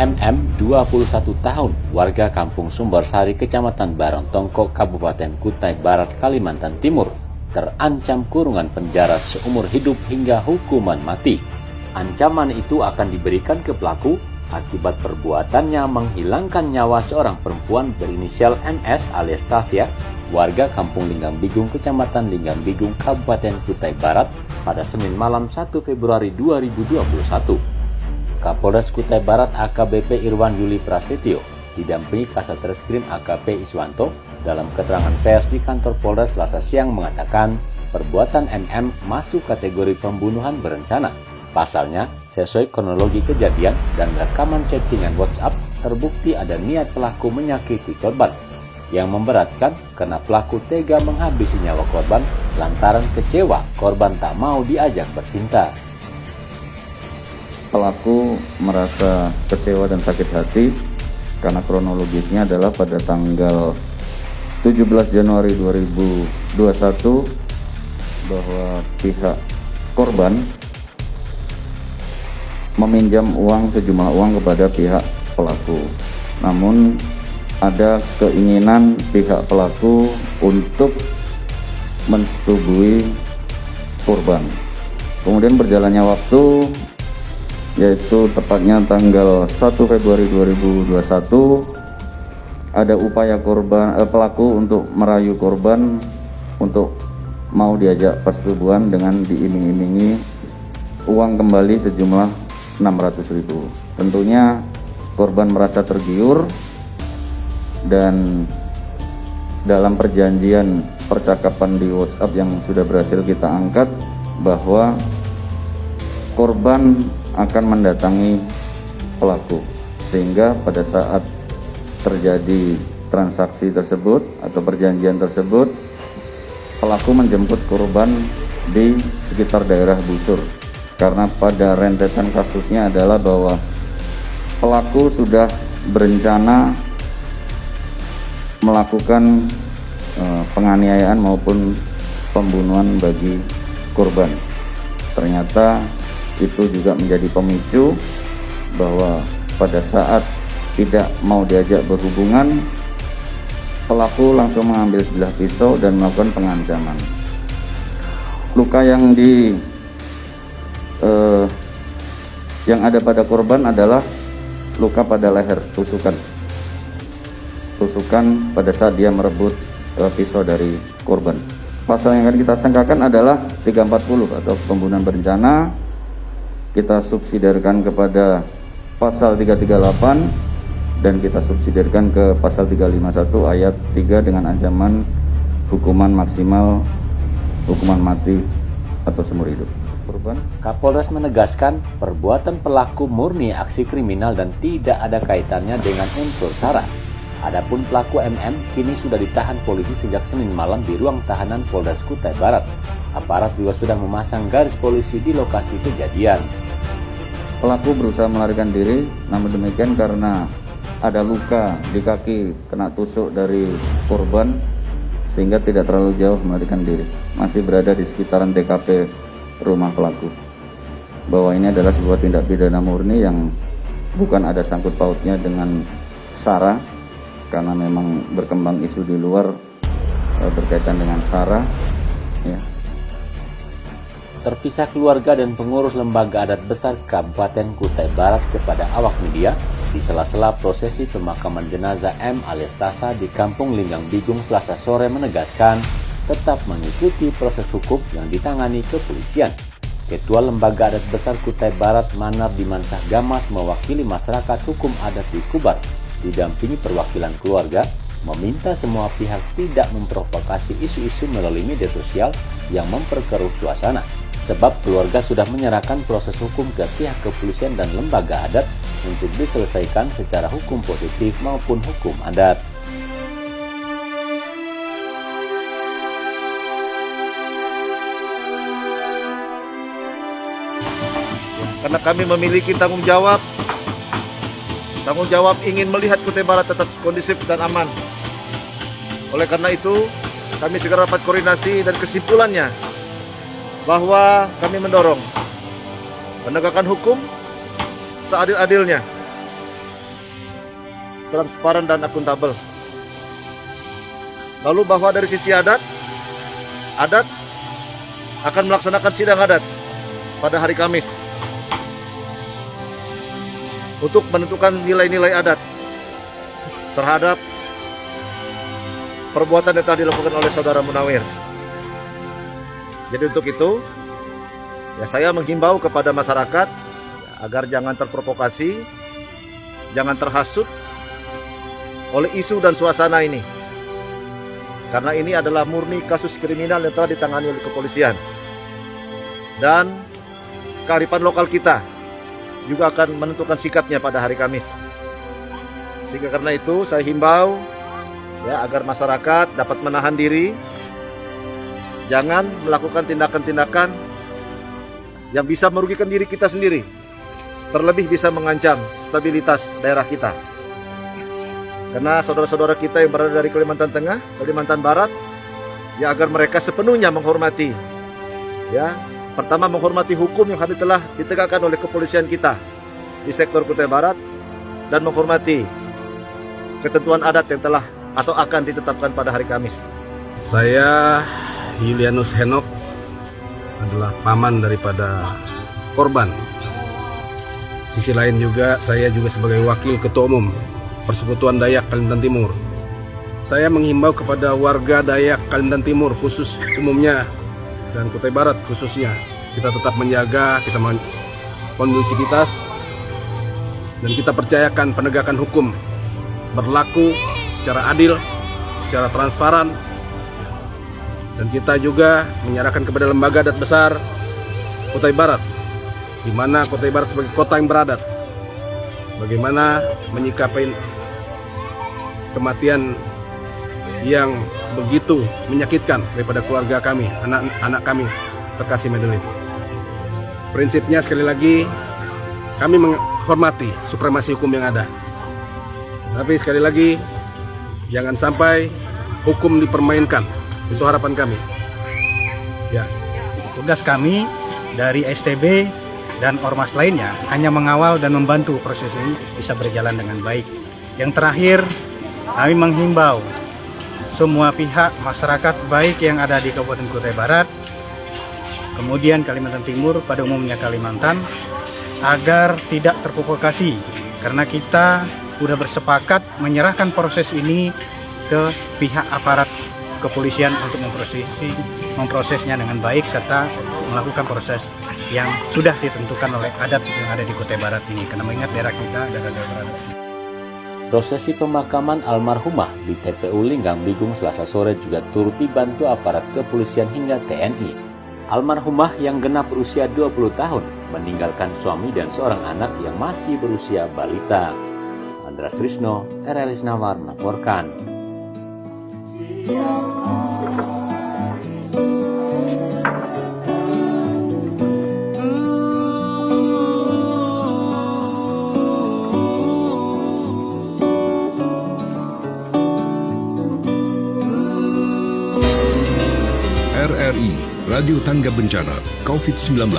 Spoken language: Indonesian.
MM 21 tahun, warga Kampung Sumbersari, Kecamatan Barontongko, Kabupaten Kutai Barat, Kalimantan Timur, terancam kurungan penjara seumur hidup hingga hukuman mati. Ancaman itu akan diberikan ke pelaku akibat perbuatannya menghilangkan nyawa seorang perempuan berinisial NS alias Tasya, warga Kampung Linggang Bigung, Kecamatan Linggang Bigung, Kabupaten Kutai Barat pada Senin malam 1 Februari 2021. Kapolres Kutai Barat AKBP Irwan Yuli Prasetyo didampingi Kasat Reskrim AKP Iswanto dalam keterangan pers di kantor Polres Selasa siang mengatakan perbuatan MM masuk kategori pembunuhan berencana. Pasalnya, sesuai kronologi kejadian dan rekaman chattingan WhatsApp, terbukti ada niat pelaku menyakiti korban. Yang memberatkan karena pelaku tega menghabisi nyawa korban lantaran kecewa korban tak mau diajak bercinta. Pelaku merasa kecewa dan sakit hati karena kronologisnya adalah pada tanggal 17 Januari 2021 bahwa pihak korban meminjam sejumlah uang kepada pihak pelaku. Namun ada keinginan pihak pelaku untuk mensetubui korban. Kemudian berjalannya waktu, yaitu tepatnya tanggal 1 Februari 2021, ada upaya pelaku untuk merayu korban untuk mau diajak persetubuhan dengan diiming-imingi uang kembali sejumlah 600.000. Tentunya korban merasa tergiur dan dalam perjanjian percakapan di WhatsApp yang sudah berhasil kita angkat bahwa korban akan mendatangi pelaku, sehingga pada saat terjadi transaksi tersebut atau perjanjian tersebut, pelaku menjemput korban di sekitar daerah Busur, karena pada rentetan kasusnya adalah bahwa pelaku sudah berencana melakukan penganiayaan maupun pembunuhan bagi korban. Ternyata itu juga menjadi pemicu bahwa pada saat tidak mau diajak berhubungan, pelaku langsung mengambil sebilah pisau dan melakukan pengancaman. Luka yang ada pada korban adalah luka pada leher, tusukan pada saat dia merebut pisau dari korban. Pasal yang akan kita sangkakan adalah 340 atau pembunuhan berencana. Kita subsidiarkan kepada pasal 338 dan kita subsidiarkan ke pasal 351 ayat 3 dengan ancaman hukuman maksimal hukuman mati atau seumur hidup. Korban. Kapolres menegaskan perbuatan pelaku murni aksi kriminal dan tidak ada kaitannya dengan unsur SARA. Adapun pelaku MM kini sudah ditahan polisi sejak Senin malam di ruang tahanan Polres Kutai Barat. Aparat juga sudah memasang garis polisi di lokasi kejadian. Pelaku berusaha melarikan diri, namun demikian karena ada luka di kaki kena tusuk dari korban, sehingga tidak terlalu jauh melarikan diri. Masih berada di sekitaran TKP rumah pelaku. Bahwa ini adalah sebuah tindak pidana murni yang bukan ada sangkut pautnya dengan SARA, karena memang berkembang isu di luar berkaitan dengan SARA. Ya. Terpisah keluarga dan pengurus lembaga adat besar Kabupaten Kutai Barat kepada awak media di sela-sela prosesi pemakaman jenazah M alias Tasa di Kampung Linggang Bigung Selasa sore menegaskan tetap mengikuti proses hukum yang ditangani kepolisian. Ketua Lembaga Adat Besar Kutai Barat Manar Dimansah Gamas mewakili masyarakat hukum adat di Kubar didampingi perwakilan keluarga meminta semua pihak tidak memprovokasi isu-isu melalui media sosial yang memperkeruh suasana. Sebab keluarga sudah menyerahkan proses hukum ke pihak kepolisian dan lembaga adat untuk diselesaikan secara hukum positif maupun hukum adat. Karena kami memiliki tanggung jawab ingin melihat Kutai Barat tetap kondusif dan aman. Oleh karena itu, kami segera rapat koordinasi dan kesimpulannya bahwa kami mendorong penegakan hukum seadil-adilnya transparan dan akuntabel. Lalu bahwa dari sisi adat akan melaksanakan sidang adat pada hari Kamis untuk menentukan nilai-nilai adat terhadap perbuatan yang telah dilakukan oleh saudara Munawir. Jadi untuk itu, ya saya menghimbau kepada masyarakat agar jangan terprovokasi, jangan terhasut oleh isu dan suasana ini. Karena ini adalah murni kasus kriminal yang telah ditangani oleh kepolisian. Dan kearifan lokal kita juga akan menentukan sikapnya pada hari Kamis. Sehingga karena itu saya himbau ya agar masyarakat dapat menahan diri, jangan melakukan tindakan-tindakan yang bisa merugikan diri kita sendiri, terlebih bisa mengancam stabilitas daerah kita. Karena saudara-saudara kita yang berada dari Kalimantan Tengah, Kalimantan Barat, ya agar mereka sepenuhnya menghormati, ya pertama menghormati hukum yang telah ditegakkan oleh kepolisian kita di sektor Kutai Barat, dan menghormati ketentuan adat yang telah atau akan ditetapkan pada hari Kamis. Saya Yulianus Henok adalah paman daripada korban. Sisi lain juga saya juga sebagai wakil ketua umum Persekutuan Dayak Kalimantan Timur. Saya menghimbau kepada warga Dayak Kalimantan Timur khusus umumnya dan Kutai Barat khususnya, kita tetap menjaga, kita kondusivitas, dan kita percayakan penegakan hukum berlaku secara adil, secara transparan, dan kita juga menyerahkan kepada lembaga adat besar Kutai Barat, di mana Kutai Barat sebagai kota yang beradat, bagaimana menyikapi kematian yang begitu menyakitkan daripada keluarga kami, anak-anak kami terkasih Madeline. Prinsipnya sekali lagi, kami menghormati supremasi hukum yang ada. Tapi sekali lagi, jangan sampai hukum dipermainkan. Itu harapan kami. Ya. Tugas kami dari STB dan ormas lainnya hanya mengawal dan membantu proses ini bisa berjalan dengan baik. Yang terakhir, kami menghimbau semua pihak masyarakat baik yang ada di Kabupaten Kutai Barat, kemudian Kalimantan Timur, pada umumnya Kalimantan, agar tidak terprovokasi, karena kita sudah bersepakat menyerahkan proses ini ke pihak aparat kepolisian untuk memprosesnya dengan baik serta melakukan proses yang sudah ditentukan oleh adat yang ada di Kutai Barat ini, karena mengingat daerah kita adalah daerah beradat. Prosesi pemakaman almarhumah di TPU Linggang Bigung Selasa sore juga turut dibantu aparat kepolisian hingga TNI. Almarhumah yang genap berusia 20 tahun meninggalkan suami dan seorang anak yang masih berusia balita. Andras Trisno, RRI Nawar melaporkan. RRI Radio Tangga Bencana COVID-19.